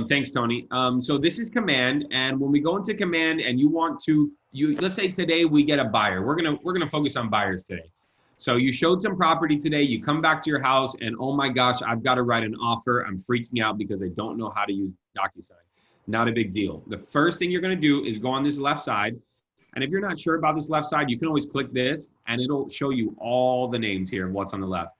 Thanks, Tony. So this is command, and when we go into command and you want to, let's say today we get a buyer. We're gonna focus on buyers today. So you showed some property today. You come back to your house, and oh my gosh, I've got to write an offer. I'm freaking out because I don't know how to use Docusign. Not a big deal. The first thing you're gonna do is go on this left side, and if you're not sure about this left side, you can always click this, and it'll show you all the names here of what's on the left.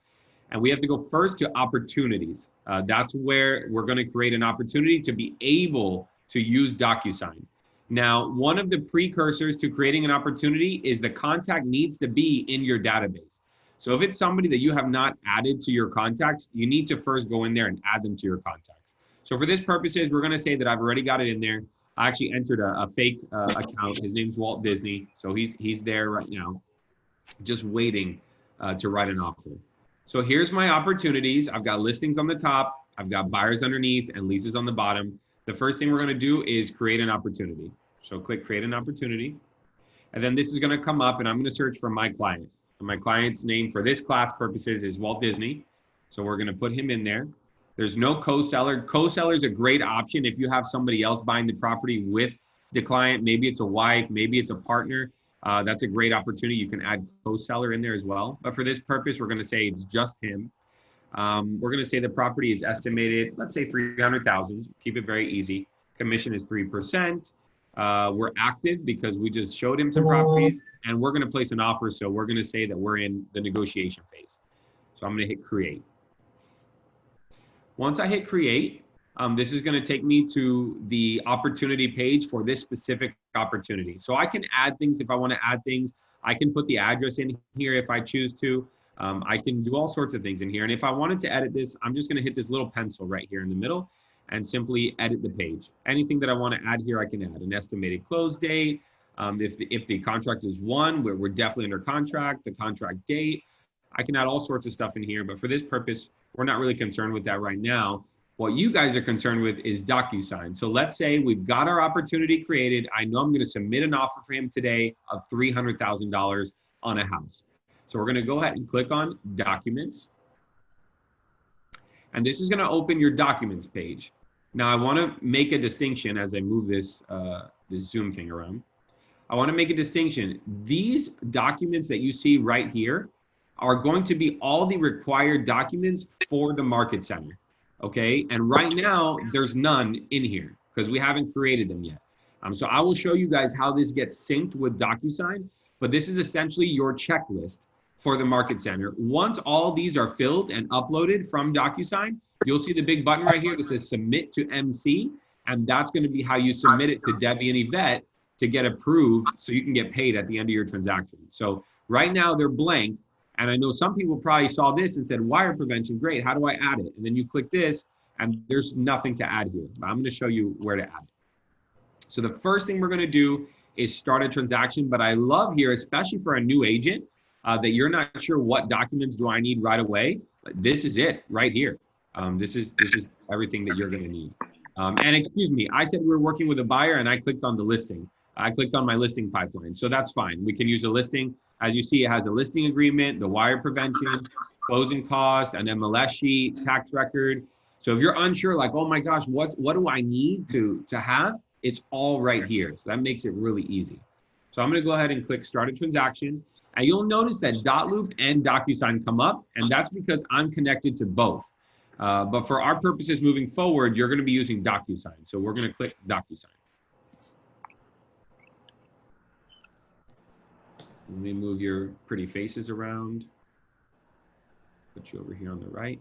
And we have to go first to opportunities. That's where we're going to create an opportunity to be able to use Docusign. Now, one of the precursors to creating an opportunity is the contact needs to be in your database. So if it's somebody that you have not added to your contacts, you need to first go in there and add them to your contacts. So for this purposes, we're going to say that I've already got it in there. I actually entered a fake account. His name's Walt Disney. So he's there right now, just waiting to write an offer. So here's my opportunities. I've got listings on the top, I've got buyers underneath and leases on the bottom. The first thing we're gonna do is create an opportunity. So click create an opportunity. And then this is gonna come up and I'm gonna search for my client. So my client's name for this class purposes is Walt Disney. So we're gonna put him in there. There's no co-seller. Co-seller is a great option if you have somebody else buying the property with the client. Maybe it's a wife, maybe it's a partner. That's a great opportunity. You can add co-seller in there as well. But for this purpose, we're going to say it's just him. We're going to say the property is estimated, let's say 300,000. Keep it very easy. Commission is 3%. We're active because we just showed him some properties, and we're going to place an offer. So we're going to say that we're in the negotiation phase. So I'm going to hit create. Once I hit create, this is going to take me to the opportunity page for this specific opportunity. So I can add things if I want to add things. I can put the address in here if I choose to. I can do all sorts of things in here. And if I wanted to edit this, I'm just going to hit this little pencil right here in the middle and simply edit the page. Anything that I want to add here, I can add an estimated close date. If the contract is won, we're definitely under contract, the contract date. I can add all sorts of stuff in here. But for this purpose, we're not really concerned with that right now. What you guys are concerned with is Docusign. So let's say we've got our opportunity created. I know I'm going to submit an offer for him today of $300,000 on a house. So we're going to go ahead and click on Documents. And this is going to open your Documents page. Now I want to make a distinction as I move this Zoom thing around. I want to make a distinction. These documents that you see right here are going to be all the required documents for the Market Center. Okay, and right now there's none in here because we haven't created them yet. So I will show you guys how this gets synced with Docusign, but this is essentially your checklist for the Market Center. Once all these are filled and uploaded from Docusign, you'll see the big button right here that says submit to MC, and that's going to be how you submit it to Debbie and Yvette to get approved so you can get paid at the end of your transaction. So right now they're blank. And I know some people probably saw this and said, wire prevention, great, how do I add it? And then you click this and there's nothing to add here. But I'm gonna show you where to add it. So the first thing we're gonna do is start a transaction, but I love here, especially for a new agent, that you're not sure what documents do I need right away. This is it right here. This is everything that you're gonna need. And excuse me, I said we were working with a buyer and I clicked on the listing. I clicked on my listing pipeline, so that's fine. We can use a listing. As you see, it has a listing agreement, the wire prevention, closing cost, an MLS sheet, tax record. So if you're unsure, like, oh my gosh, what do I need to have? It's all right here. So that makes it really easy. So I'm gonna go ahead and click start a transaction. And you'll notice that Dotloop and Docusign come up, and that's because I'm connected to both. But for our purposes moving forward, you're gonna be using Docusign. So we're gonna click Docusign. Let me move your pretty faces around. Put you over here on the right.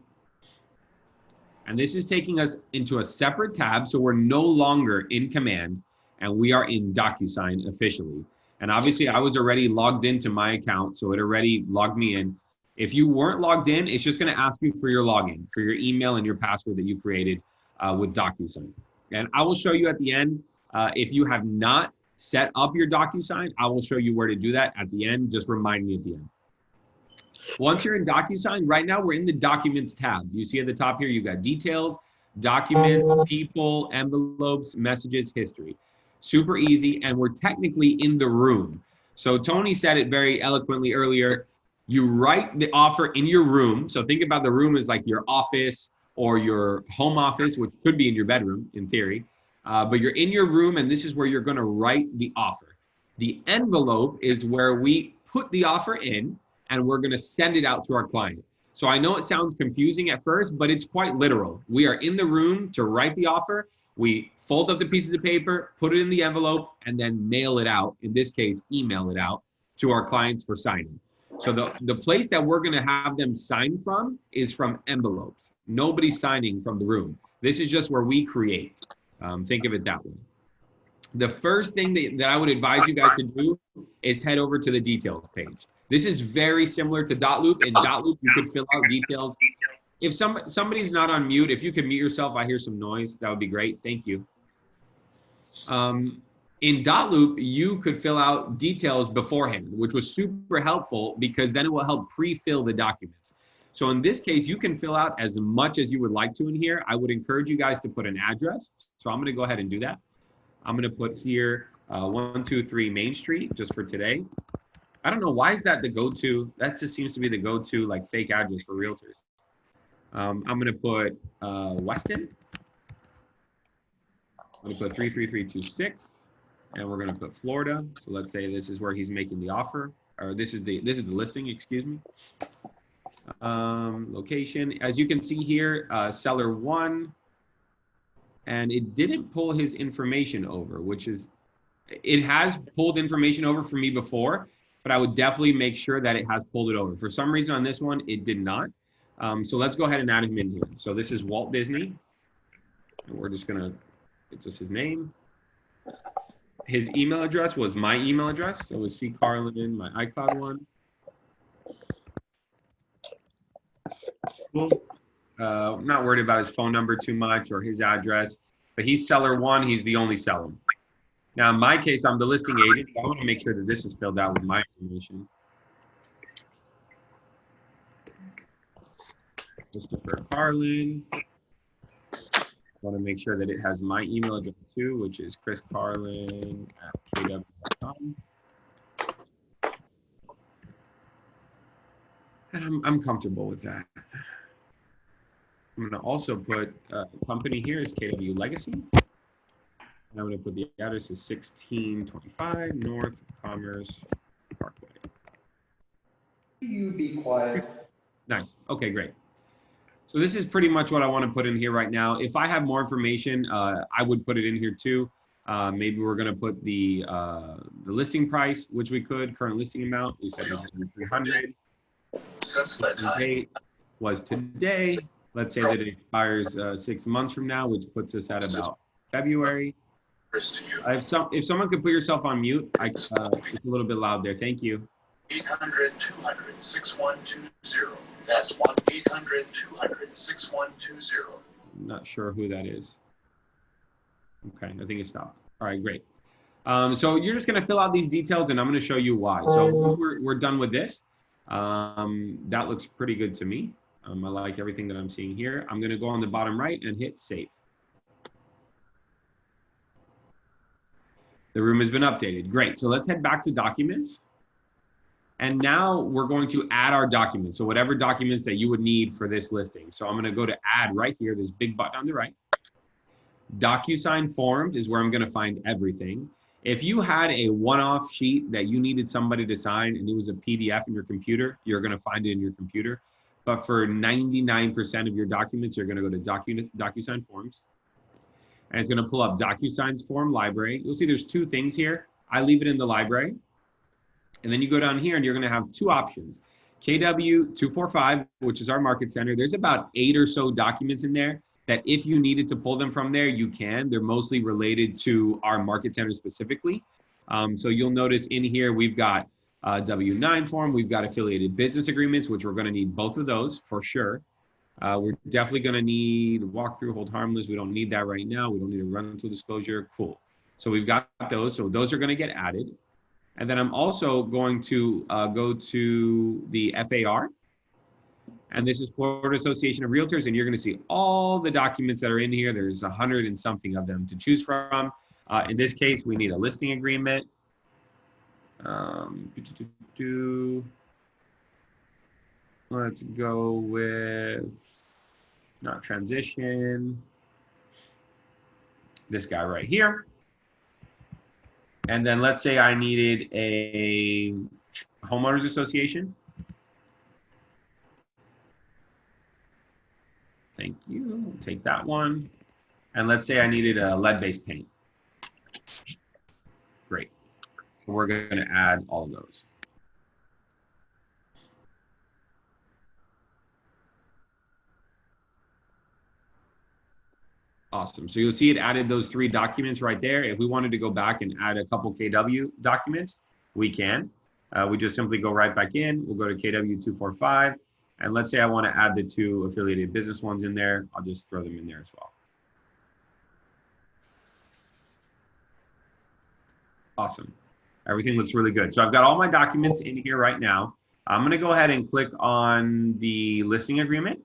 And this is taking us into a separate tab, so we're no longer in Command, and we are in Docusign officially. And obviously, I was already logged into my account, so it already logged me in. If you weren't logged in, it's just gonna ask you for your login, for your email and your password that you created with Docusign. And I will show you at the end, if you have not set up your Docusign, I will show you where to do that at the end. Just remind me at the end. Once you're in Docusign, right now we're in the Documents tab. You see at the top here, you've got details, documents, people, envelopes, messages, history. Super easy, and we're technically in the room. So Tony said it very eloquently earlier. You write the offer in your room. So think about the room as like your office, or your home office, which could be in your bedroom in theory. But you're in your room, and this is where you're going to write the offer. The envelope is where we put the offer in, and we're going to send it out to our client. So I know it sounds confusing at first, but it's quite literal. We are in the room to write the offer. We fold up the pieces of paper, put it in the envelope, and then mail it out. In this case, email it out to our clients for signing. So the place that we're going to have them sign from is from envelopes. Nobody's signing from the room. This is just where we create. Think of it that way. The first thing that I would advise you guys to do is head over to the details page. This is very similar to Dotloop. In Dotloop, you could fill out details. If somebody's not on mute, if you could mute yourself, I hear some noise, that would be great. Thank you. In Dotloop, you could fill out details beforehand, which was super helpful because then it will help pre-fill the documents. So in this case, you can fill out as much as you would like to in here. I would encourage you guys to put an address. So I'm going to go ahead and do that. I'm going to put here 123 Main Street just for today. I don't know, why is that the go-to? That just seems to be the go-to like fake address for realtors. I'm going to put Weston. I'm going to put 33326, and we're going to put Florida. So let's say this is where he's making the offer, or this is the listing, excuse me. Location, as you can see here, seller 1, and it didn't pull his information over, which is, it has pulled information over for me before, but I would definitely make sure that it has pulled it over. For some reason on this one, it did not. So let's go ahead and add him in here. So this is Walt Disney, and we're just gonna, it's just his name. His email address was my email address. So it was C. Carlin, my iCloud one. Cool. Not worried about his phone number too much or his address, but he's seller 1. He's the only seller. Now, in my case, I'm the listing agent. So I want to make sure that this is filled out with my information. Christopher Carlin. I want to make sure that it has my email address too, which is chriscarlin@kw.com. And I'm comfortable with that. I'm going to also put company here is KW Legacy. And I'm going to put the address is 1625 North Commerce Parkway. You be quiet. Nice. Okay, great. So this is pretty much what I want to put in here right now. If I have more information, I would put it in here too. Maybe we're going to put the listing price, which we could, current listing amount. We said 300. The date was today. Let's say that it expires 6 months from now, which puts us at about February. If someone could put yourself on mute, it's a little bit loud there. Thank you. 800-200-6120. That's 1-800-200-6120. Not sure who that is. Okay, I think it stopped. All right, great. So you're just going to fill out these details, and I'm going to show you why. So we're done with this. That looks pretty good to me. I like everything that I'm seeing here. I'm going to go on the bottom right and hit save. The room has been updated. Great. So let's head back to documents. And now we're going to add our documents. So whatever documents that you would need for this listing. So I'm going to go to add right here, this big button on the right. Docusign forms is where I'm going to find everything. If you had a one-off sheet that you needed somebody to sign and it was a PDF in your computer, you're going to find it in your computer. But for 99% of your documents, you're going to go to Docusign forms. And it's going to pull up DocuSign's form library. You'll see there's 2 things here. I leave it in the library. And then you go down here and you're going to have 2 options. KW245, which is our market center. There's about 8 or so documents in there that if you needed to pull them from there, you can. They're mostly related to our market center specifically. So you'll notice in here, we've got W-9 form, we've got affiliated business agreements, which we're going to need both of those for sure. We're definitely going to need walkthrough, hold harmless. We don't need that right now. We don't need a rental disclosure. Cool. So we've got those. So those are going to get added. And then I'm also going to go to the FAR. And this is Florida Association of Realtors. And you're going to see all the documents that are in here. There's 100 and something of them to choose from. In this case, we need a listing agreement. Let's go with not transition, this guy right here. And then let's say I needed a homeowners association. Thank you. We'll take that one. And let's say I needed a lead-based paint. Great. So we're going to add all of those. Awesome. So you'll see it added those 3 documents right there. If we wanted to go back and add a couple KW documents, we can. We just simply go right back in. We'll go to KW245. And let's say I want to add the 2 affiliated business ones in there. I'll just throw them in there as well. Awesome. Everything looks really good. So I've got all my documents in here right now. I'm going to go ahead and click on the listing agreement.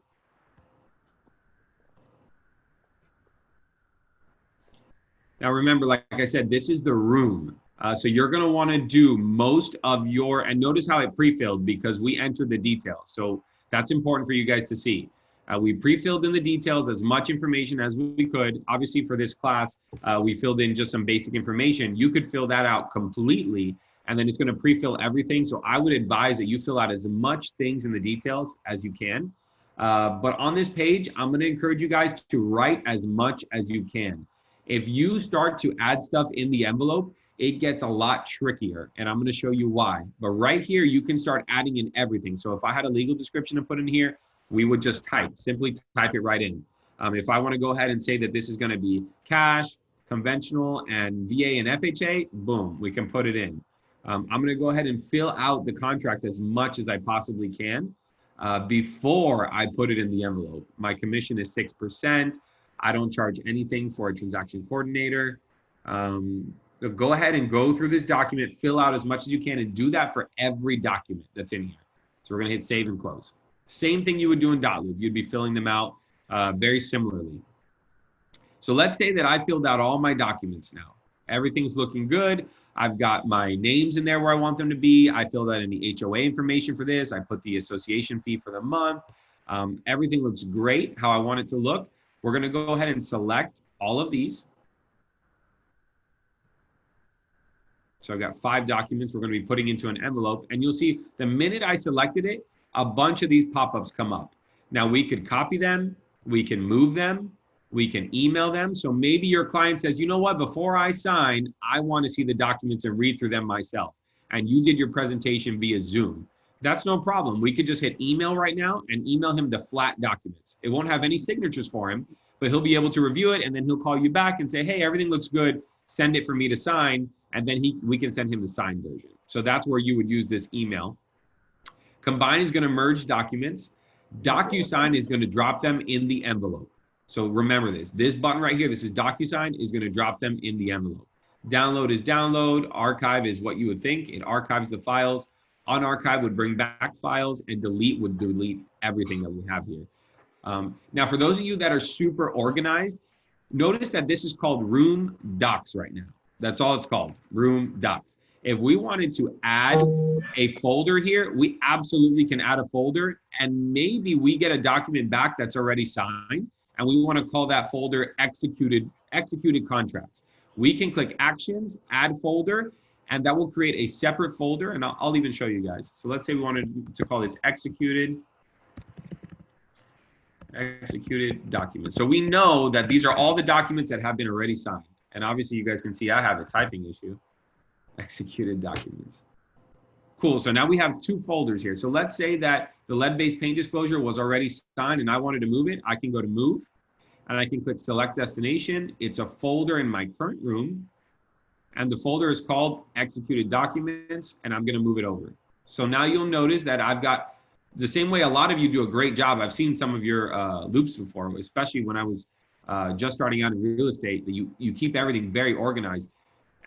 Now remember, like I said, this is the room. So you're going to want to do most of your, and notice how it pre-filled because we entered the details. So that's important for you guys to see. We pre-filled in the details as much information as we could. Obviously for this class, we filled in just some basic information. You could fill that out completely and then it's going to pre-fill everything. So I would advise that you fill out as much things in the details as you can. But on this page, I'm going to encourage you guys to write as much as you can. If you start to add stuff in the envelope, it gets a lot trickier, and I'm going to show you why. But right here, you can start adding in everything. So if I had a legal description to put in here, we would just simply type it right in. If I want to go ahead and say that this is going to be cash, conventional, and VA and FHA, boom, we can put it in. I'm going to go ahead and fill out the contract as much as I possibly can before I put it in the envelope. My commission is 6%. I don't charge anything for a transaction coordinator. Go ahead and go through this document, fill out as much as you can, and do that for every document that's in here. So we're gonna hit save and close. Same thing you would do in Dotloop. You'd be filling them out very similarly. So let's say that I filled out all my documents now. Everything's looking good. I've got my names in there where I want them to be. I filled out any HOA information for this. I put the association fee for the month. Everything looks great, how I want it to look. We're going to go ahead and select all of these. So I've got 5 documents we're going to be putting into an envelope. And you'll see the minute I selected it, a bunch of these pop-ups come up. Now we could copy them. We can move them. We can email them. So maybe your client says, you know what, before I sign, I want to see the documents and read through them myself. And you did your presentation via Zoom. That's no problem. We could just hit email right now and email him the flat documents. It won't have any signatures for him, but he'll be able to review it and then he'll call you back and say, hey, everything looks good. Send it for me to sign. And then we can send him the signed version. So that's where you would use this email. Combine is going to merge documents. Docusign is going to drop them in the envelope. So remember this. This button right here, this is Docusign, is going to drop them in the envelope. Download is download. Archive is what you would think. It archives the files. Unarchive would bring back files, and delete would delete everything that we have here. Now, for those of you that are super organized, notice that this is called Room Docs right now. That's all it's called, Room Docs. If we wanted to add a folder here, we absolutely can add a folder, and maybe we get a document back that's already signed, and we want to call that folder executed contracts. We can click Actions, Add Folder, and that will create a separate folder, and I'll even show you guys. So let's say we wanted to call this executed documents. So we know that these are all the documents that have been already signed. And obviously you guys can see I have a typing issue. Executed documents. Cool, so now we have 2 folders here. So let's say that the lead-based paint disclosure was already signed and I wanted to move it. I can go to Move, and I can click Select Destination. It's a folder in my current room. And the folder is called Executed Documents, and I'm gonna move it over. So now you'll notice that I've got, the same way a lot of you do a great job. I've seen some of your loops before, especially when I was just starting out in real estate, that you keep everything very organized.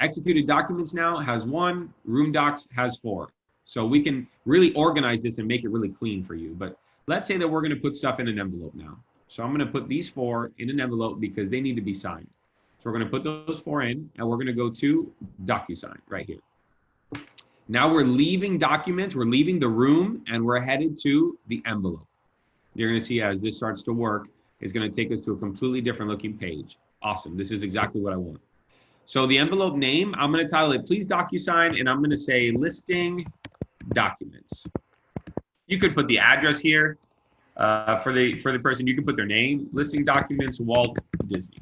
Executed Documents now has 1, Room Docs has 4. So we can really organize this and make it really clean for you. But let's say that we're gonna put stuff in an envelope now. So I'm gonna put these 4 in an envelope because they need to be signed. So we're going to put those 4 in, and we're going to go to Docusign right here. Now we're leaving documents, we're leaving the room, and we're headed to the envelope. You're going to see as this starts to work, is going to take us to a completely different looking page. Awesome. This is exactly what I want. So the envelope name, I'm going to title it Please DocuSign, and I'm going to say listing documents. You could put the address here for the person. You can put their name, listing documents, Walt Disney.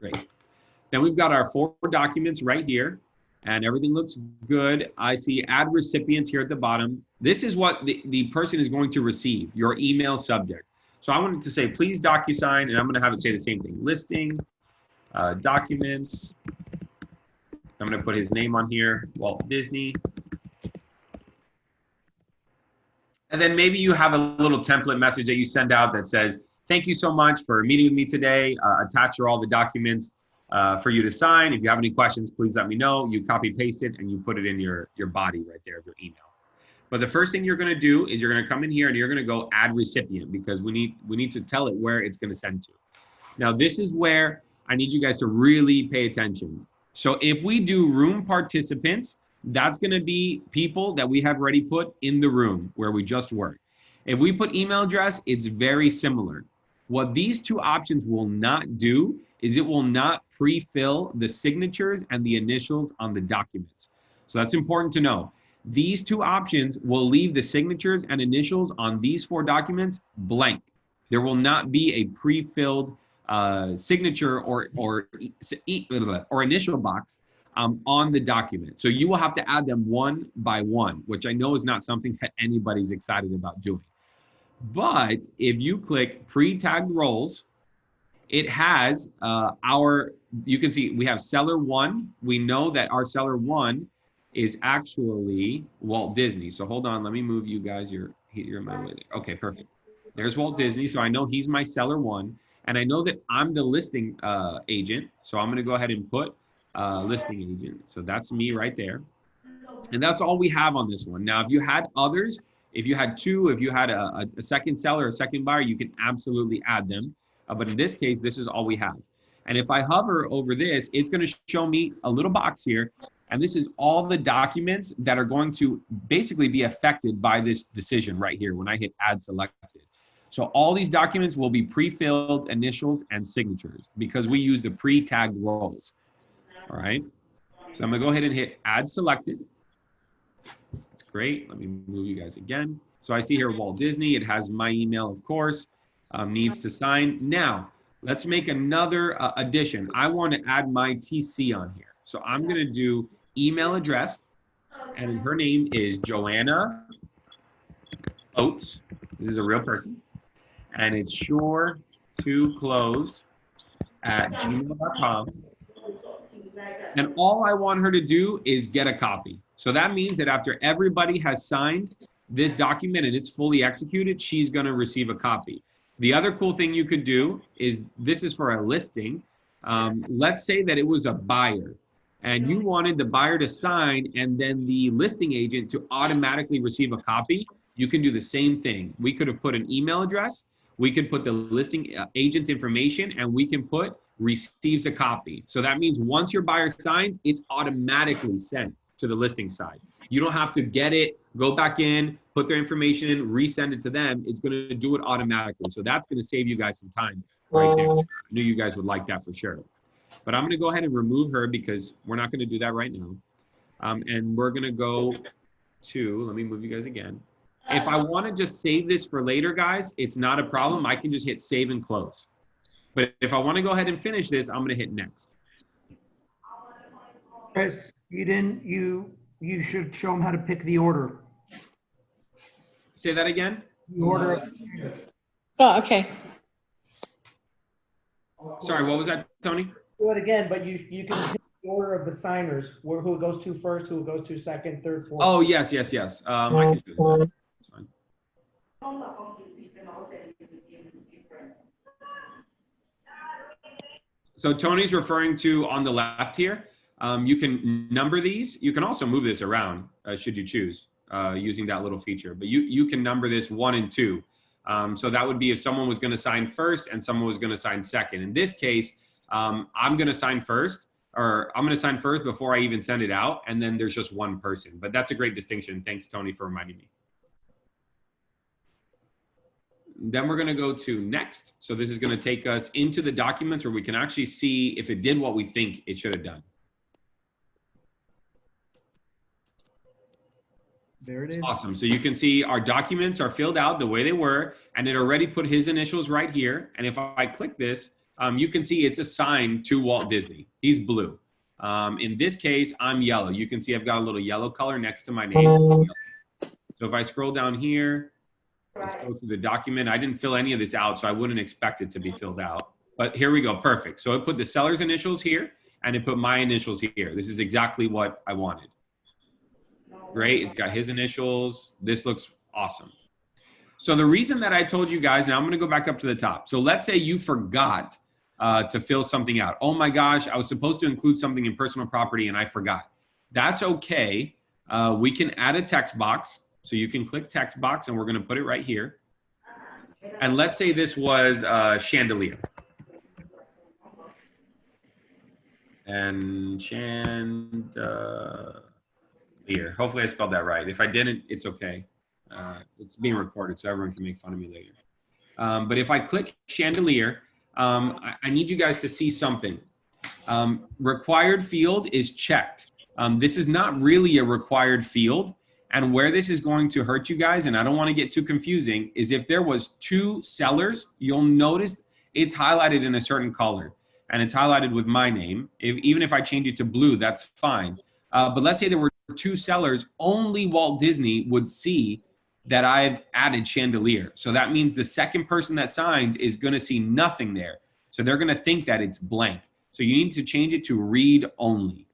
Great. Then we've got our 4 documents right here, and everything looks good. I see add recipients here at the bottom. This is what the person is going to receive, your email subject. So I wanted to say, please DocuSign, and I'm going to have it say the same thing, listing documents. I'm going to put his name on here, Walt Disney. And then maybe you have a little template message that you send out that says, thank you so much for meeting with me today. Attach all the documents for you to sign. If you have any questions, please let me know. You copy paste it and you put it in your body right there of your email. But the first thing you're going to do is you're going to come in here and you're going to go add recipient, because we need to tell it where it's going to send to. Now, this is where I need you guys to really pay attention. So if we do room participants, that's going to be people that we have already put in the room where we just worked. If we put email address, it's very similar. What these 2 options will not do is it will not pre-fill the signatures and the initials on the documents. So that's important to know. These 2 options will leave the signatures and initials on these 4 documents blank. There will not be a pre-filled signature or initial box on the document. So you will have to add them one by one, which I know is not something that anybody's excited about doing. But if you click pre-tagged roles, it has you can see we have seller 1. We know that our seller 1 is actually Walt Disney. So hold on, let me move you guys. You're in my way there. Okay, perfect. There's Walt Disney. So I know he's my seller 1. And I know that I'm the listing agent. So I'm going to go ahead and put listing agent. So that's me right there. And that's all we have on this one. Now, if you had others, if you had 2, if you had a second seller, a second buyer, you can absolutely add them. But in this case, this is all we have. And if I hover over this, it's going to show me a little box here. And this is all the documents that are going to basically be affected by this decision right here when I hit add selected. So all these documents will be pre-filled initials and signatures because we use the pre-tagged roles. All right. So I'm going to go ahead and hit add selected. That's great. Let me move you guys again. So I see here Walt Disney. It has my email, of course, needs to sign. Now, let's make another addition. I want to add my TC on here. So I'm going to do email address, and her name is Joanna Oates. This is a real person. And it's sure to close at gmail.com. And all I want her to do is get a copy. So that means that after everybody has signed this document and it's fully executed, she's going to receive a copy. The other cool thing you could do is, this is for a listing. Let's say that it was a buyer and you wanted the buyer to sign and then the listing agent to automatically receive a copy. You can do the same thing. We could have put an email address. We could put the listing agent's information, and we can put receives a copy. So that means once your buyer signs, it's automatically sent to the listing side. You don't have to get it, go back in, put their information in, resend it to them. It's going to do it automatically. So that's going to save you guys some time right there. I knew you guys would like that for sure. But I'm going to go ahead and remove her because we're not going to do that right now. And we're going to go to, let me move you guys again. If I want to just save this for later, guys, it's not a problem. I can just hit save and close. But if I want to go ahead and finish this, I'm going to hit next. Chris, you should show them how to pick the order. Say that again. The order. Oh, okay. Sorry, what was that, Tony? Do it again, but you can pick the order of the signers, who it goes to first, who it goes to second, third, fourth. Oh, yes. I can do this. That's fine. So Tony's referring to on the left here. You can number these. You can also move this around should you choose using that little feature. But you can number this 1 and 2. So that would be if someone was going to sign first and someone was going to sign second. In this case, I'm going to sign first, or I'm going to sign first before I even send it out. And then there's just one person. But that's a great distinction. Thanks, Tony, for reminding me. Then we're going to go to next. So this is going to take us into the documents where we can actually see if it did what we think it should have done. There it is. Awesome. So you can see our documents are filled out the way they were, and it already put his initials right here. And if I click this, you can see it's assigned to Walt Disney. He's blue. In this case, I'm yellow. You can see I've got a little yellow color next to my name. So if I scroll down here, let's go through the document. I didn't fill any of this out, so I wouldn't expect it to be filled out. But here we go. Perfect. So it put the seller's initials here, and it put my initials here. This is exactly what I wanted. Great. It's got his initials. This looks awesome. So the reason that I told you guys, and I'm going to go back up to the top. So let's say you forgot to fill something out. Oh my gosh, I was supposed to include something in personal property and I forgot. That's okay. We can add a text box. So you can click text box and we're going to put it right here. And let's say this was chandelier. And chandelier. Hopefully I spelled that right. If I didn't, it's okay. It's being recorded so everyone can make fun of me later. But if I click chandelier, I need you guys to see something. Required field is checked. This is not really a required field. And where this is going to hurt you guys, and I don't want to get too confusing, is if there was 2 sellers, you'll notice it's highlighted in a certain color. And it's highlighted with my name. Even if I change it to blue, that's fine. But let's say there were 2 sellers, only Walt Disney would see that I've added chandelier. So that means the second person that signs is going to see nothing there. So they're going to think that it's blank. So you need to change it to read only.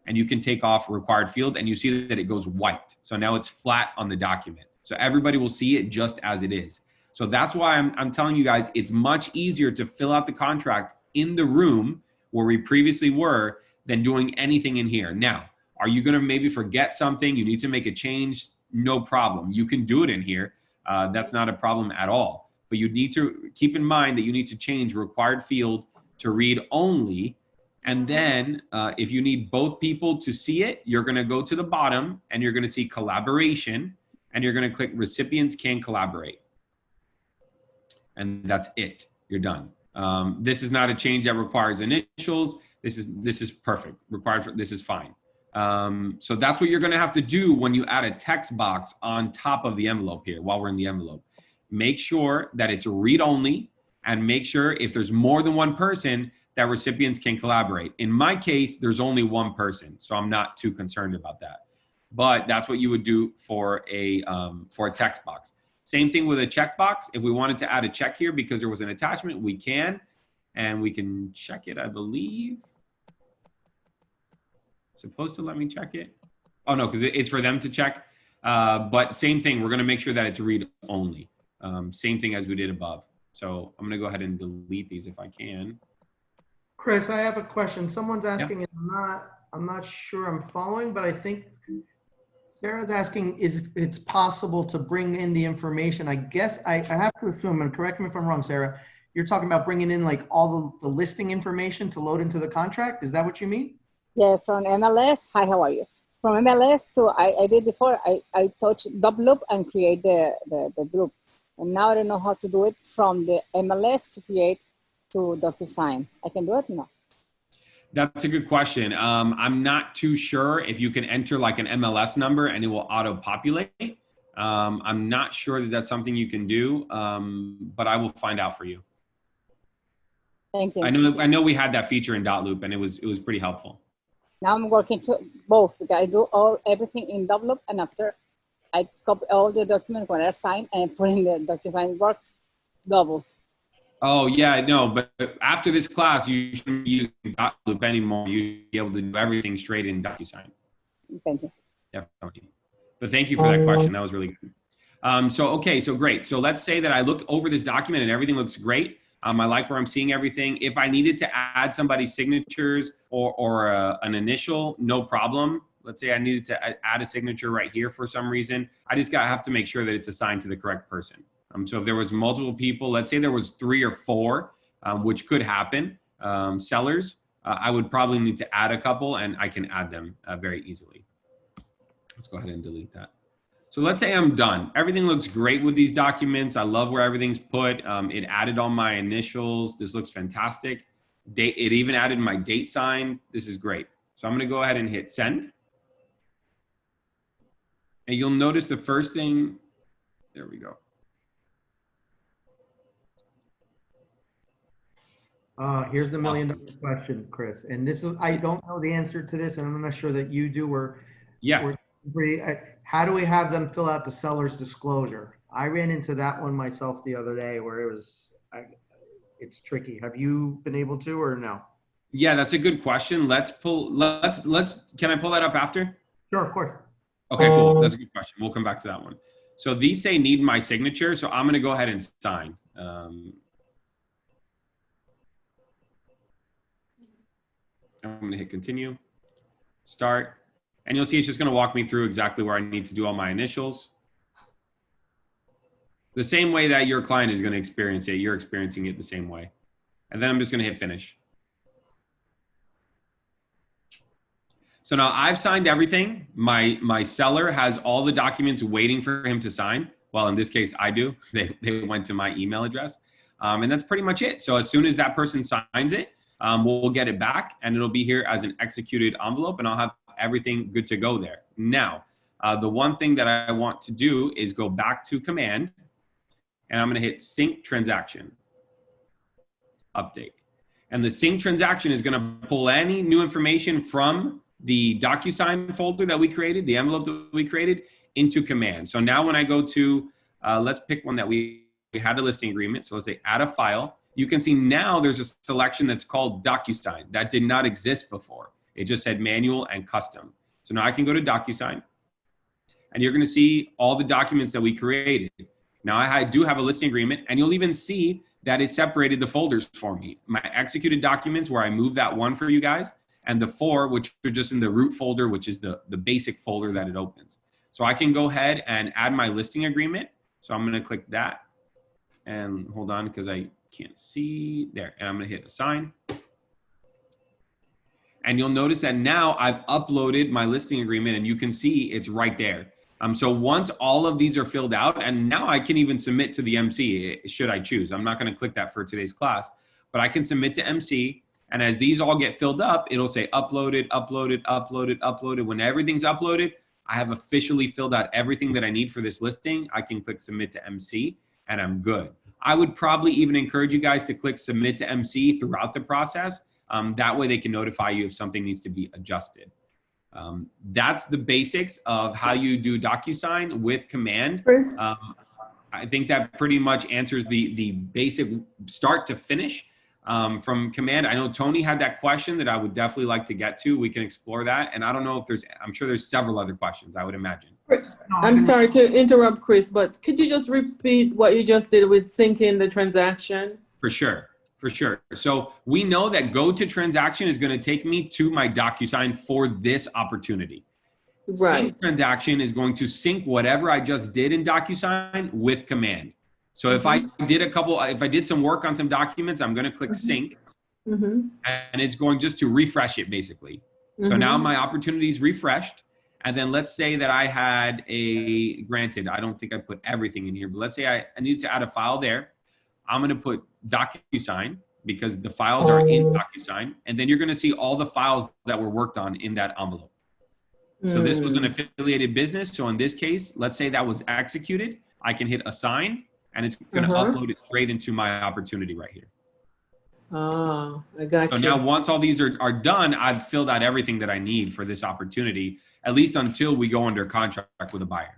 And you can take off required field and you see that it goes white. So now it's flat on the document. So everybody will see it just as it is. So that's why I'm telling you guys, it's much easier to fill out the contract in the room where we previously were than doing anything in here. Now, are you going to maybe forget something? You need to make a change? No problem. You can do it in here. That's not a problem at all. But you need to keep in mind that you need to change required field to read only. And then if you need both people to see it, you're going to go to the bottom and you're going to see collaboration and you're going to click recipients can collaborate. And that's it. You're done. This is not a change that requires initials. This is perfect. This is fine. So that's what you're going to have to do when you add a text box on top of the envelope here while we're in the envelope. Make sure that it's read only and make sure if there's more than one person that recipients can collaborate. In my case, there's only one person, so I'm not too concerned about that. But that's what you would do for a text box. Same thing with a checkbox. If we wanted to add a check here because there was an attachment, we can, and we can check it, I believe. Supposed to let me check it. Oh no, because it's for them to check. But same thing, we're gonna make sure that it's read only. Same thing as we did above. So I'm gonna go ahead and delete these if I can. Chris, I have a question. Someone's asking, and I'm not sure I'm following, but I think Sarah's asking if it's possible to bring in the information. I guess I have to assume, and correct me if I'm wrong, Sarah, you're talking about bringing in like all the listing information to load into the contract. Is that what you mean? Yes, from MLS. Hi, how are you? From MLS to, I did before, I touched double loop and create the group. And now I don't know how to do it from the MLS to create to Docusign. I can do it now. That's a good question. I'm not too sure if you can enter like an MLS number and it will auto-populate. I'm not sure that that's something you can do, but I will find out for you. Thank you. I know we had that feature in Dotloop and it was pretty helpful. Now I'm working to both because I do everything in double loop and after I copy all the documents when I sign and put in the Docusign worked double. Oh yeah, no, but after this class, you shouldn't be using Dotloop anymore. You should be able to do everything straight in Docusign. Thank you. Definitely. But thank you for that question. That was really good. So great. So let's say that I look over this document and everything looks great. I like where I'm seeing everything. If I needed to add somebody's signatures or an initial, no problem. Let's say I needed to add a signature right here for some reason. I just have to make sure that it's assigned to the correct person. So if there was multiple people, let's say there was 3 or 4, which could happen, sellers, I would probably need to add a couple and I can add them very easily. Let's go ahead and delete that. So let's say I'm done. Everything looks great with these documents. I love where everything's put. It added all my initials. This looks fantastic. It even added my date sign. This is great. So I'm going to go ahead and hit send. And you'll notice the first thing, there we go. Here's the million-dollar question, Chris. And this is, I don't know the answer to this, and I'm not sure that you do, or Yeah. how do we have them fill out the seller's disclosure? I ran into that one myself the other day where it was, it's tricky. Have you been able to, or no? Yeah, that's a good question. Can I pull that up after? Sure, of course. Okay, cool. That's a good question. We'll come back to that one. So these say need my signature. So I'm going to go ahead and sign. I'm going to hit continue, start, and you'll see it's just going to walk me through exactly where I need to do all my initials. The same way that your client is going to experience it, you're experiencing it the same way. And then I'm just going to hit finish. So now I've signed everything. My seller has all the documents waiting for him to sign. Well, in this case, I do. They went to my email address. And that's pretty much it. So as soon as that person signs it, we'll get it back and it'll be here as an executed envelope and I'll have everything good to go there. Now, the one thing that I want to do is go back to command and I'm going to hit sync transaction update. And the sync transaction is going to pull any new information from the Docusign folder that we created, the envelope that we created, into command. So now when I go to, let's pick one that we had a listing agreement. So let's say add a file. You can see now there's a selection that's called Docusign. That did not exist before. It just said manual and custom. So now I can go to Docusign and you're going to see all the documents that we created. Now I do have a listing agreement and you'll even see that it separated the folders for me. My executed documents where I moved that one for you guys and the 4, which are just in the root folder, which is the basic folder that it opens. So I can go ahead and add my listing agreement. So I'm going to click that and hold on because I can't see there. And I'm going to hit assign. And you'll notice that now I've uploaded my listing agreement and you can see it's right there. So once all of these are filled out, and now I can even submit to the MC should I choose. I'm not going to click that for today's class, but I can submit to MC. And as these all get filled up, it'll say uploaded, uploaded, uploaded, uploaded. When everything's uploaded, I have officially filled out everything that I need for this listing. I can click submit to MC and I'm good. I would probably even encourage you guys to click submit to MC throughout the process. That way they can notify you if something needs to be adjusted. That's the basics of how you do Docusign with command. I think that pretty much answers the basic start to finish from command. I know Tony had that question that I would definitely like to get to. We can explore that. And I don't know if I'm sure there's several other questions, I would imagine. I'm sorry to interrupt, Chris, but could you just repeat what you just did with syncing the transaction? For sure. For sure. So we know that go to transaction is going to take me to my Docusign for this opportunity. Right. Sync transaction is going to sync whatever I just did in Docusign with command. So if I did some work on some documents, I'm going to click sync and it's going just to refresh it basically. So now my opportunity is refreshed. And then let's say that I had granted, I don't think I put everything in here, but let's say I need to add a file there. I'm going to put Docusign because the files are in Docusign. And then you're going to see all the files that were worked on in that envelope. So this was an affiliated business. So in this case, let's say that was executed. I can hit assign and it's going to upload it straight into my opportunity right here. Oh, I got you. So now once all these are done, I've filled out everything that I need for this opportunity, at least until we go under contract with a buyer.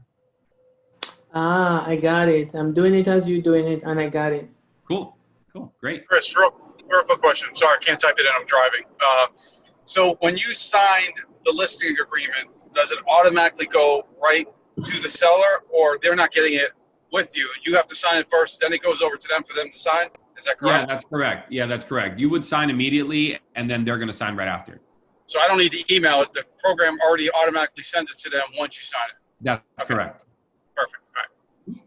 Ah, I got it. I'm doing it as you're doing it and I got it. Cool. Cool. Great. Chris, real quick question. Sorry, I can't type it in. I'm driving. So when you signed the listing agreement, does it automatically go right to the seller, or they're not getting it with you? You have to sign it first, then it goes over to them for them to sign? Is that correct? Yeah, that's correct. Yeah, that's correct. You would sign immediately, and then they're going to sign right after. So I don't need to email it. The program already automatically sends it to them once you sign it. That's correct. Perfect. All right.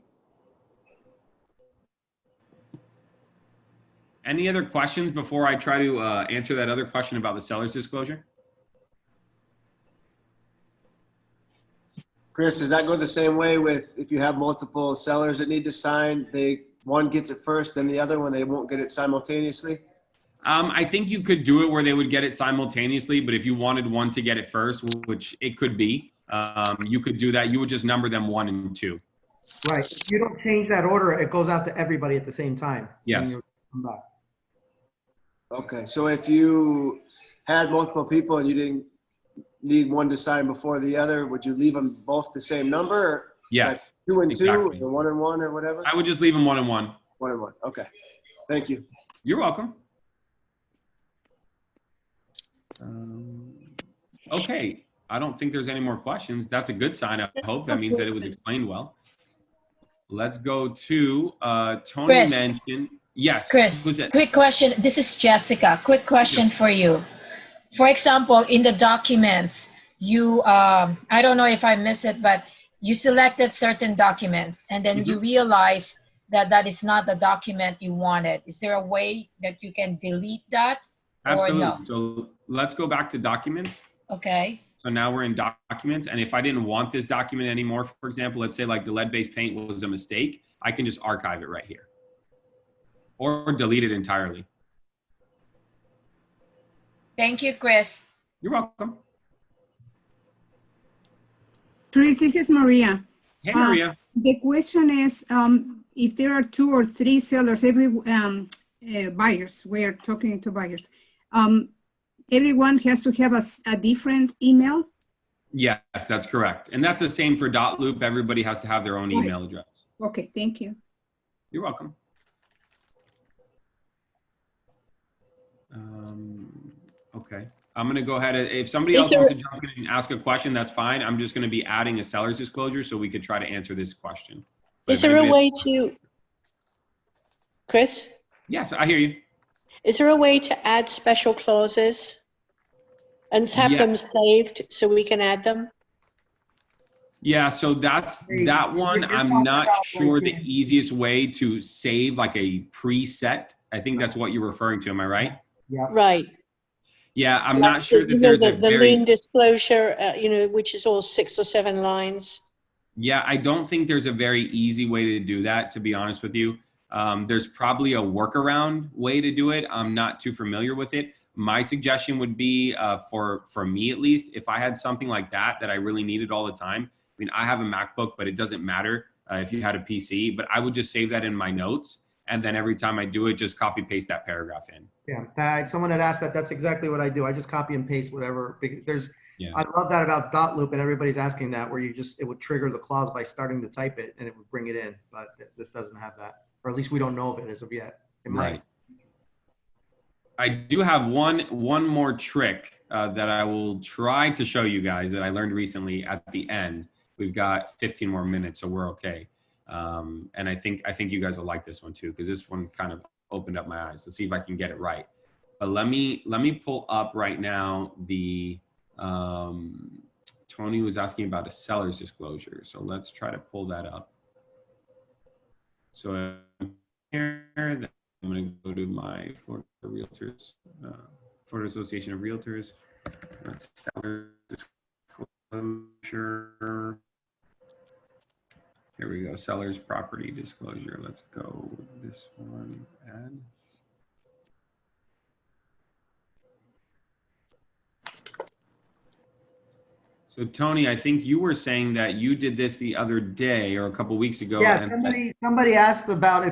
Any other questions before I try to answer that other question about the seller's disclosure? Chris, does that go the same way with if you have multiple sellers that need to sign, one gets it first and the other one, they won't get it simultaneously? I think you could do it where they would get it simultaneously, but if you wanted one to get it first, which it could be, you could do that. You would just number them 1 and 2. Right. If you don't change that order, it goes out to everybody at the same time. Yes. Okay, so if you had multiple people and you didn't need one to sign before the other, would you leave them both the same number? Or Yes. like 2 and 2 exactly. or 1 and 1 or whatever? I would just leave them 1 and 1. 1 and 1. Okay. Thank you. You're welcome. Okay. I don't think there's any more questions. That's a good sign. I hope that means that it was explained well. Let's go to Tony Chris. mentioned. Yes. Chris, Who's it? quick question. This is Jessica. Quick question for you. For example, in the documents, you, I don't know if I miss it, but you selected certain documents and then you realize that that is not the document you wanted. Is there a way that you can delete that Absolutely. or no? So let's go back to documents. Okay. So now we're in documents. And if I didn't want this document anymore, for example, let's say like the lead-based paint was a mistake, I can just archive it right here or delete it entirely. Thank you, Chris. You're welcome. Chris, this is Maria. Hey, Maria. The question is, if there are 2 or 3 sellers, buyers, we're talking to buyers, everyone has to have a different email? Yes, that's correct. And that's the same for .loop. Everybody has to have their own email address. Okay, thank you. You're welcome. Okay. I'm going to go ahead. If somebody else wants to jump in and ask a question, that's fine. I'm just going to be adding a seller's disclosure so we could try to answer this question. But is there a way to, Chris? Yes, I hear you. Is there a way to add special clauses and have them saved so we can add them? Yeah, so that's that one. I'm not sure the easiest way to save like a preset. I think that's what you're referring to. Am I right? Yeah. Right. Yeah, I'm not sure that there's the lien disclosure, which is all 6 or 7 lines. Yeah, I don't think there's a very easy way to do that, to be honest with you. There's probably a workaround way to do it. I'm not too familiar with it. My suggestion would be for me at least, if I had something like that I really needed all the time. I mean, I have a MacBook, but it doesn't matter if you had a PC, but I would just save that in my notes. And then every time I do it, just copy paste that paragraph in. Yeah, someone had asked that. That's exactly what I do. I just copy and paste whatever. I love that about .loop, and everybody's asking that, where it would trigger the clause by starting to type it and it would bring it in, but this doesn't have that, or at least we don't know of it as of yet. It might. I do have one more trick that I will try to show you guys that I learned recently at the end. We've got 15 more minutes, so we're okay. And I think you guys will like this one too, because this one kind of opened up my eyes to see if I can get it right. But let me pull up right now the Tony was asking about a seller's disclosure. So let's try to pull that up. So here, I'm going to go to my Florida Realtors, Florida Association of Realtors. That's seller's disclosure. Here we go, seller's property disclosure. Let's go with this one, add. So Tony, I think you were saying that you did this the other day or a couple weeks ago. Yeah, and somebody asked about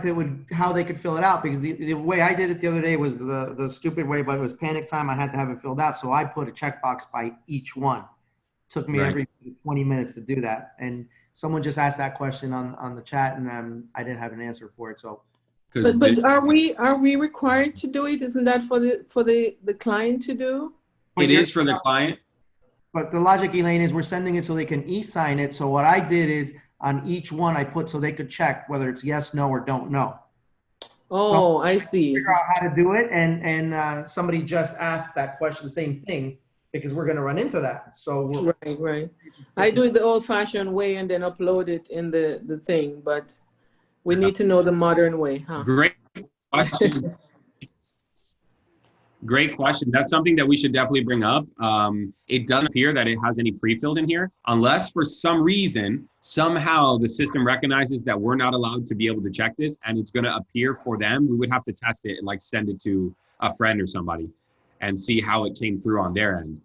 how they could fill it out, because the way I did it the other day was the stupid way, but it was panic time. I had to have it filled out. So I put a checkbox by each one. Took me every 20 minutes to do that. And someone just asked that question on the chat, and I didn't have an answer for it. So, but are we required to do it? Isn't that for the client to do? It is for the client. But the logic, Elaine, is we're sending it so they can e-sign it. So what I did is on each one I put so they could check whether it's yes, no, or don't know. Oh, so I see. Figure out how to do it, and somebody just asked that question, the same thing, because we're going to run into that. So right. I do it the old-fashioned way and then upload it in the thing, but we need to know the modern way, huh? Great question. Great question. That's something that we should definitely bring up. It doesn't appear that it has any pre-fills in here, unless for some reason, somehow the system recognizes that we're not allowed to be able to check this and it's going to appear for them. We would have to test it and like send it to a friend or somebody and see how it came through on their end.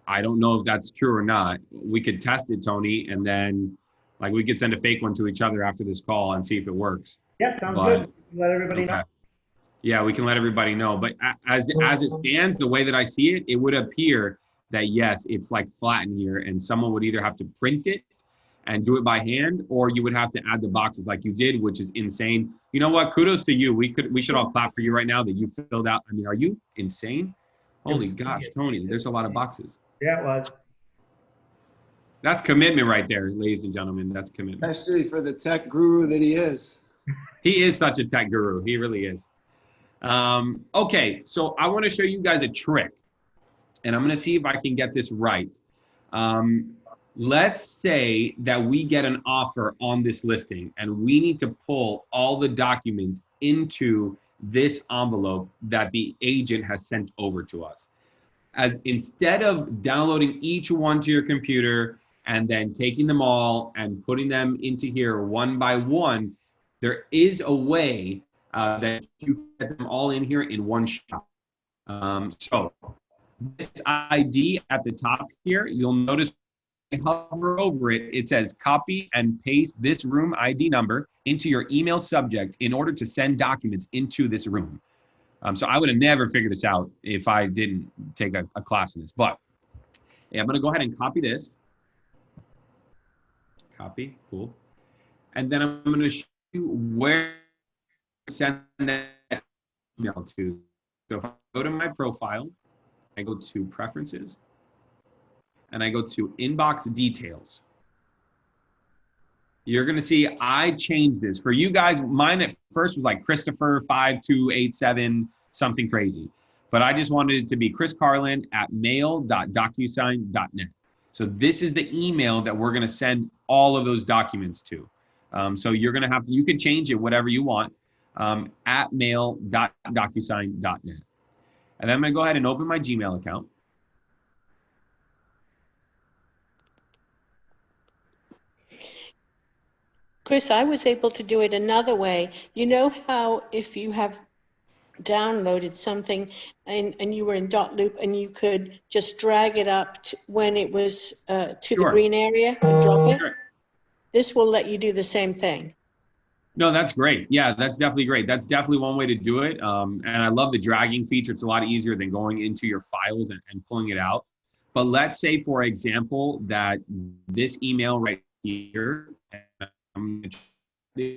I don't know if that's true or not. We could test it, Tony, and then like we could send a fake one to each other after this call and see if it works. Yeah, sounds But- good. Let everybody know. Okay. Yeah, we can let everybody know. But as it stands, the way that I see it, it would appear that yes, it's like flat in here, and someone would either have to print it and do it by hand, or you would have to add the boxes like you did, which is insane. You know what? Kudos to you. We should all clap for you right now that you filled out. I mean, are you insane? Holy gosh, Tony, there's a lot of boxes. Yeah, it was. That's commitment right there, ladies and gentlemen. That's commitment. Especially for the tech guru that he is. He is such a tech guru. He really is. Okay, so I want to show you guys a trick, and I'm going to see if I can get this right. Let's say that we get an offer on this listing, and we need to pull all the documents into this envelope that the agent has sent over to us. As instead of downloading each one to your computer and then taking them all and putting them into here one by one, there is a way that you get them all in here in one shot. So this ID at the top here, you'll notice I hover over it, it says copy and paste this room ID number into your email subject in order to send documents into this room. So I would have never figured this out if I didn't take a class in this, but yeah, I'm gonna go ahead and copy this. Copy, cool. And then I'm gonna show you where to send that email to. So if I go to my profile, I go to preferences, and I go to inbox details. You're gonna see I changed this. For you guys, mine at first was like Christopher 5287, something crazy. But I just wanted it to be Chris Carlin at mail.docusign.net. So this is the email that we're gonna send all of those documents to. So you're gonna have to, you can change it whatever you want, at mail.docusign.net. And then I'm gonna go ahead and open my Gmail account. Chris, I was able to do it another way. You know how if you have downloaded something and you were in .loop and you could just drag it up to when it was to the Sure. green area and drop it? Sure. This will let you do the same thing. No, that's great. Yeah, that's definitely great. That's definitely one way to do it. And I love the dragging feature. It's a lot easier than going into your files and pulling it out. But let's say, for example, that this email right here, I'm going to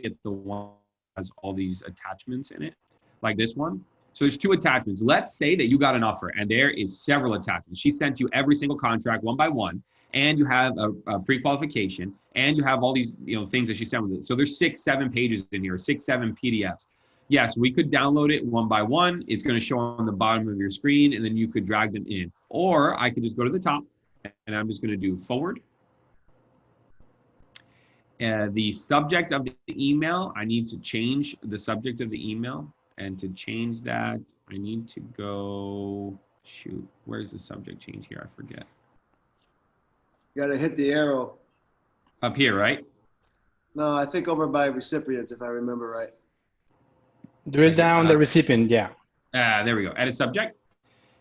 get the one that has all these attachments in it, like this one. So there's two attachments. Let's say that you got an offer and there is several attachments. She sent you every single contract one by one, and you have a pre-qualification, and you have all these things that she sent with it. So there's 6-7 pages in here, 6-7 PDFs. Yes, we could download it one by one. It's going to show on the bottom of your screen, and then you could drag them in. Or I could just go to the top, and I'm just going to do forward. The subject of the email, I need to change the subject of the email. And to change that, I need to go, shoot, where's the subject change here? I forget. You gotta hit the arrow. Up here, right? No, I think over by recipients, if I remember right. Drill down the recipient, yeah. There we go, edit subject.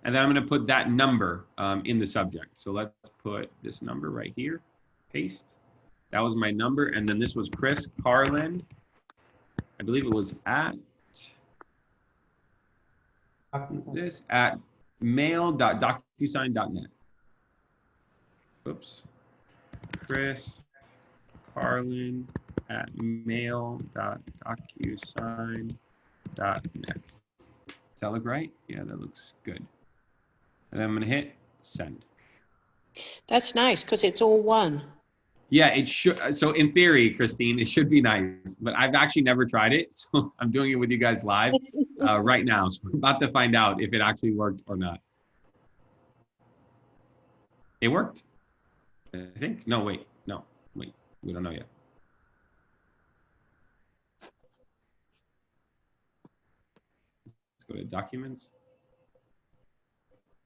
And then I'm gonna put that number in the subject. So let's put this number right here, paste. That was my number, and then this was Chris Carlin. I believe it was at mail.docusign.net. Oops. Chris Carlin at mail.docusign.net. Does that look right? Yeah, that looks good. And then I'm gonna hit send. That's nice because it's all one. Yeah, it should. So in theory, Christine, it should be nice, but I've actually never tried it. So I'm doing it with you guys live right now. So we're about to find out if it actually worked or not. It worked, I think. No, wait, we don't know yet. Let's go go to documents.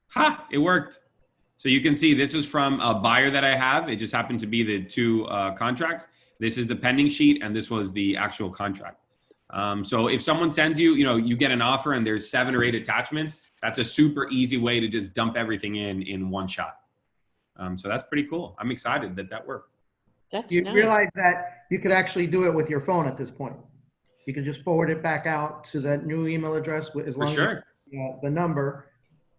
Ha! It worked. So you can see this is from a buyer that I have. It just happened to be the two contracts. This is the pending sheet, and this was the actual contract. So if someone sends you, you get an offer and there's 7 or 8 attachments, that's a super easy way to just dump everything in one shot. So that's pretty cool. I'm excited that worked. That's You nice. realize that you could actually do it with your phone at this point. You can just forward it back out to that new email address as For long sure. as the number.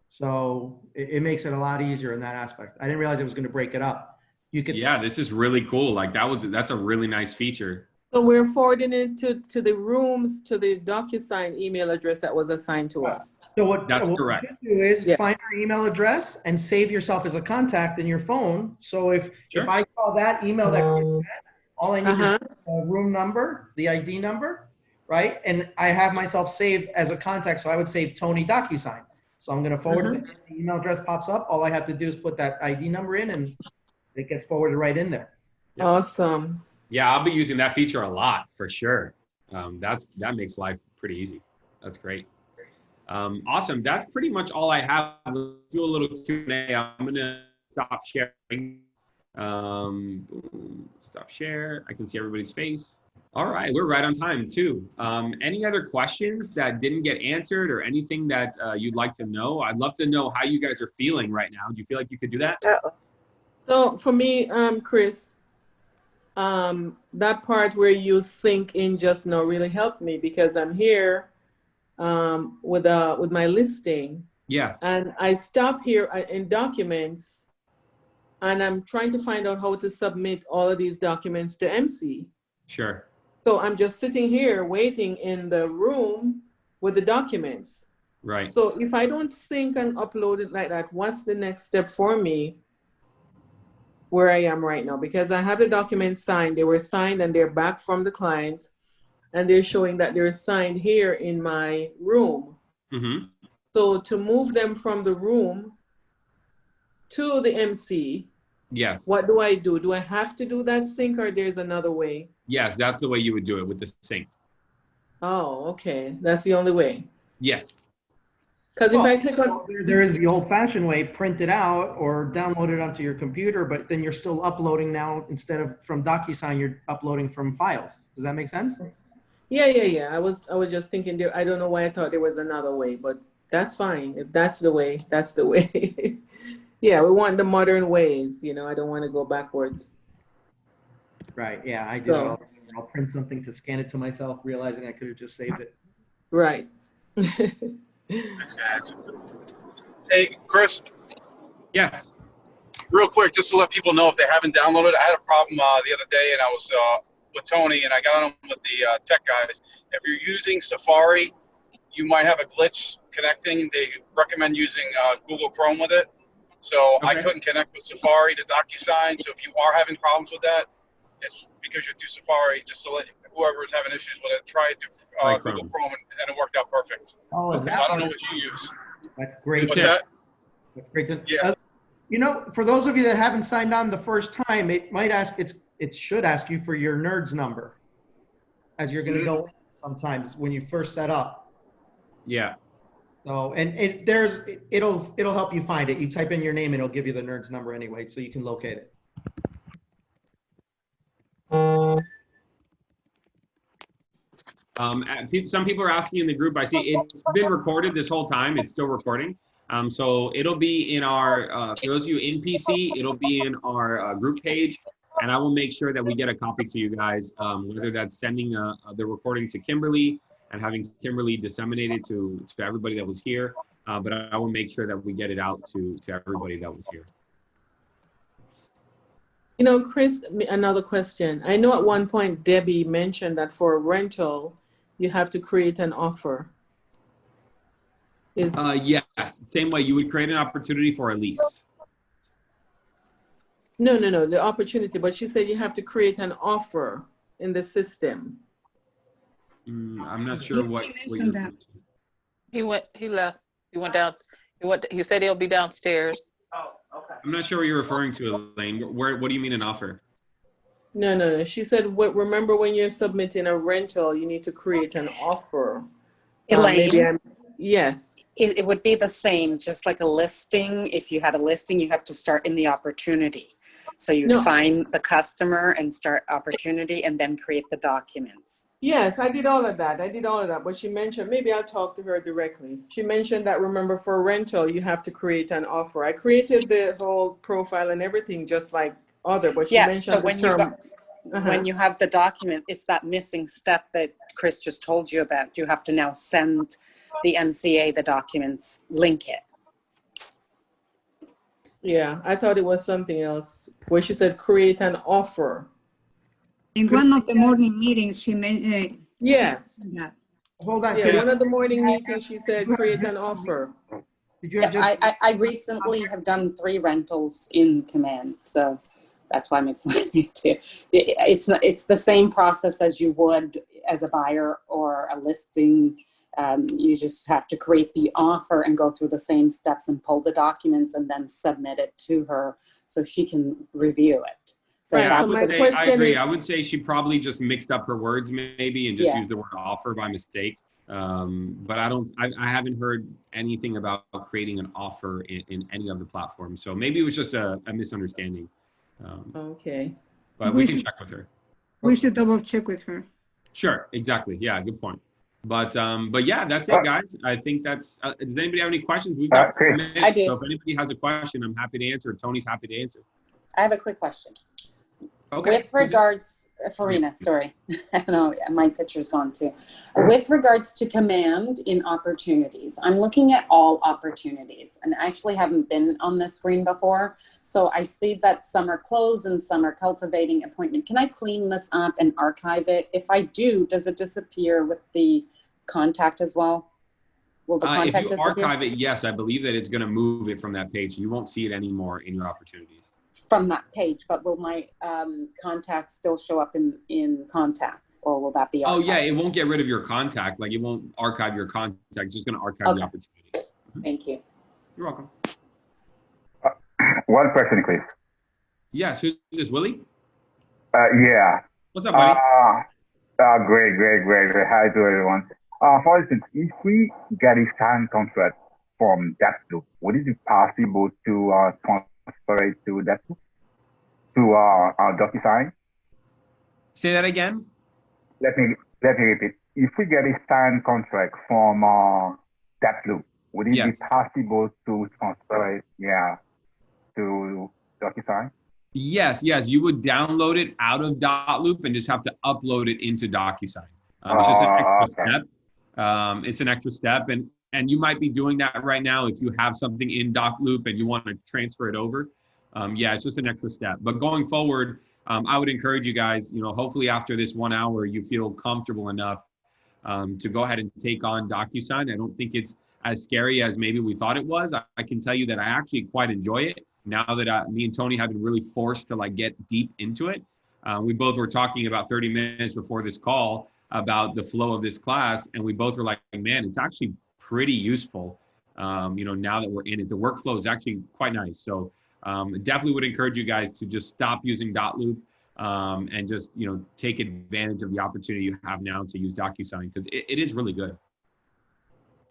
So it makes it a lot easier in that aspect. I didn't realize it was going to break it up. You could. Yeah, this is really cool. Like that's a really nice feature. So we're forwarding it to the rooms, to the Docusign email address that was assigned to us. So what That's what correct. you should do is Yeah. find your email address and save yourself as a contact in your phone. So if I saw that email that all I need is a room number, the ID number, right? And I have myself saved as a contact, so I would save Tony Docusign. So I'm going to forward it. The email address pops up. All I have to do is put that ID number in, and it gets forwarded right in there. Yep. Awesome. Yeah, I'll be using that feature a lot for sure. That makes life pretty easy. That's great. Awesome. That's pretty much all I have. Let's do a little Q&A. I'm gonna stop sharing. Stop share. I can see everybody's face. All right, we're right on time too. Any other questions that didn't get answered or anything that you'd like to know? I'd love to know how you guys are feeling right now. Do you feel like you could do that? So for me, Chris, that part where you sync in just now really helped me because I'm here with my listing. Yeah. And I stop here in documents and I'm trying to find out how to submit all of these documents to MC. Sure. So I'm just sitting here waiting in the room with the documents. Right. So if I don't sync and upload it like that, what's the next step for me where I am right now? Because I have the documents signed. They were signed and they're back from the client. And they're showing that they're signed here in my room. Mm-hmm. So to move them from the room to the MC, yes. What do I do? Do I have to do that sync or there's another way? Yes, that's the way you would do it with the sync. Oh, okay. That's the only way. Yes. Because if I click on... There is the old-fashioned way, print it out or download it onto your computer, but then you're still uploading now instead of from DocuSign, you're uploading from files. Does that make sense? Yeah. I was just thinking there. I don't know why I thought there was another way, but that's fine. If that's the way, that's the way. Yeah, we want the modern ways. I don't want to go backwards. Right. Yeah, I do that all the time. I'll print something to scan it to myself, realizing I could have just saved it. Right. Hey, Chris. Yes. Real quick, just to let people know if they haven't downloaded, I had a problem the other day, and I was with Tony, and I got on with the tech guys. If you're using Safari, you might have a glitch connecting. They recommend using Google Chrome with it. So I couldn't connect with Safari to DocuSign. So if you are having problems with that, it's because you're through Safari. Just to let whoever is having issues with it, try it through Google Chrome, and it worked out perfect. Oh, is So that I don't know what you use. That's great. What's that? That's great. Yeah. For those of you that haven't signed on the first time, it might ask, it should ask you for your NERDS number as you're going to go in sometimes when you first set up. Yeah. So, and it'll help you find it. You type in your name and it'll give you the NERDS number anyway, so you can locate it. Some people are asking in the group, I see it's been recorded this whole time. It's still recording. So it'll be in our, for those of you in PC, it'll be in our group page. And I will make sure that we get a copy to you guys, whether that's sending the recording to Kimberly and having Kimberly disseminate it to everybody that was here. But I will make sure that we get it out to everybody that was here. Chris, another question. I know at one point Debbie mentioned that for a rental, you have to create an offer. Yes, same way you would create an opportunity for a lease. No, the opportunity, but she said you have to create an offer in the system. I'm not sure what you're that. He left. He went down. He said he'll be downstairs. Oh, okay. I'm not sure what you're referring to, Elaine. What do you mean an offer? No. She said, remember when you're submitting a rental, you need to create an offer. Elaine? Yes. It would be the same, just like a listing. If you had a listing, you have to start in the opportunity. So you'd No. find the customer and start opportunity and then create the documents. Yes, I did all of that. But she mentioned, maybe I'll talk to her directly. She mentioned that, remember, for rental, you have to create an offer. I created the whole profile and everything just like other, but she Yeah, mentioned so the when term. when you have the document, it's that missing step that Chris just told you about. You have to now send the NCA the documents, link it. Yeah, I thought it was something else where she said create an offer. In one of the morning meetings, she mentioned Yes. that. Hold on. Yeah, one of the morning meetings, she said create an offer. Did you Yeah, have just? I recently have done 3 rentals in Command, so that's why I'm explaining it to you. It's the same process as you would as a buyer or a listing. You just have to create the offer and go through the same steps and pull the documents and then submit it to her so she can review it. So Right, Yeah, so my I question agree. is- I would say she probably just mixed up her words maybe and just Yeah. used the word offer by mistake. But I haven't heard anything about creating an offer in any of the platforms. So maybe it was just a misunderstanding. Okay. But We we can should- check with her. We should double check with her. Sure, exactly. Yeah, good point. But yeah, that's it, guys. I think that's. Does anybody have any questions? We've got 4 minutes. I do. So if anybody has a question, I'm happy to answer. Tony's happy to answer. I have a quick question. Okay. With regards, Farina, sorry, I know my picture's gone too. With regards to Command in opportunities, I'm looking at all opportunities and I actually haven't been on this screen before. So I see that some are closed and some are cultivating appointment. Can I clean this up and archive it? If I do, does it disappear with the contact as well? Will the If contact you disappear? archive it, yes, I believe that it's going to move it from that page. You won't see it anymore in your opportunities. From that page, but will my contact still show up in contact, or will that be archived? Oh yeah, it won't get rid of your contact. Like it won't archive your contact. It's just going to archive the opportunity. Thank you. You're welcome. One question, please. Yes, who's this, Willie? Yeah. What's up, buddy? Great. Hi to everyone. For instance, if we get a signed contract from Deathloop, would it be possible to transfer it to Deathloop, to Docusign? Say that again. Let me repeat. If we get a signed contract from Deathloop, would it be possible to transfer it, to Docusign? Yes, you would download it out of Dotloop and just have to upload it into Docusign. It's just an extra step. It's an extra step, and you might be doing that right now if you have something in Dotloop and you want to transfer it over. It's just an extra step. But going forward, I would encourage you guys, hopefully after this 1 hour, you feel comfortable enough to go ahead and take on Docusign. I don't think it's as scary as maybe we thought it was. I can tell you that I actually quite enjoy it now that me and Tony have been really forced to get deep into it. We both were talking about 30 minutes before this call about the flow of this class, and we both were like, man, it's actually pretty useful. Now that we're in it, the workflow is actually quite nice. So definitely would encourage you guys to just stop using Dotloop and just take advantage of the opportunity you have now to use Docusign, because it is really good.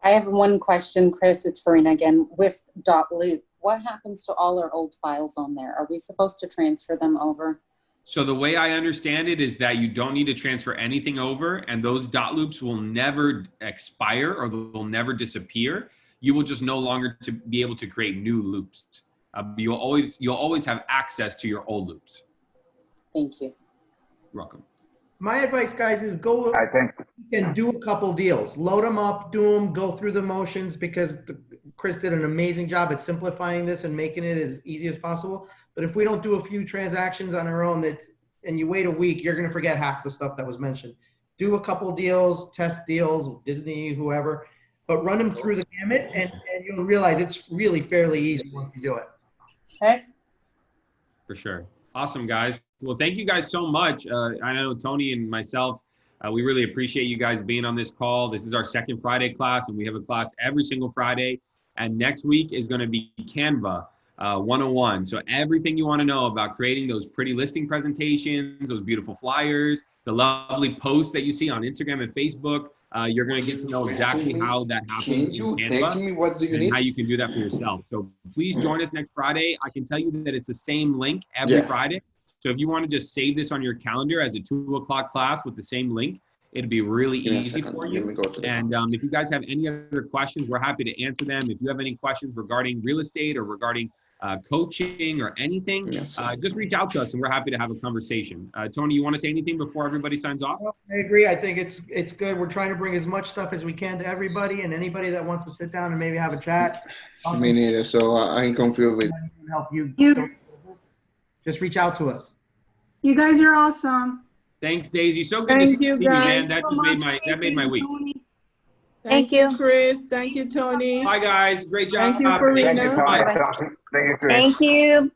I have one question, Chris. It's Farina again. With Dotloop, what happens to all our old files on there? Are we supposed to transfer them over? So the way I understand it is that you don't need to transfer anything over, and those Dotloops will never expire or they'll never disappear. You will just no longer to be able to create new loops. You'll always have access to your old loops. Thank you. You're welcome. My advice, guys, is go and do a couple deals. Load them up, do them, go through the motions, because Chris did an amazing job at simplifying this and making it as easy as possible. But if we don't do a few transactions on our own and you wait a week, you're going to forget half the stuff that was mentioned. Do a couple deals, test deals, Disney, whoever, but run them through the gamut and you'll realize it's really fairly easy once you do it. Okay. For sure. Awesome, guys. Well, thank you guys so much. I know Tony and myself, we really appreciate you guys being on this call. This is our second Friday class, and we have a class every single Friday. And next week is going to be Canva. 101. So everything you want to know about creating those pretty listing presentations, those beautiful flyers, the lovely posts that you see on Instagram and Facebook, you're going to get to know exactly how that happens in Canva and how you can do that for yourself. So please join us next Friday. I can tell you that it's the same link every Friday. So if you want to just save this on your calendar as a 2 o'clock class with the same link, it'll be really easy for you. And if you guys have any other questions, we're happy to answer them. If you have any questions regarding real estate or regarding coaching or anything, just reach out to us and we're happy to have a conversation. Tony, you want to say anything before everybody signs off? I agree. I think it's good. We're trying to bring as much stuff as we can to everybody, and anybody that wants to sit down and maybe have a chat. Me neither. So I'm confused with. Help you. Just reach out to us. You guys are awesome. Thanks, Daisy. So good to see you, man. That just made my week. Thank you, Chris. Thank you, Tony. Bye, guys. Great job. Thank you, Farina. Thank you, Chris. Thank you.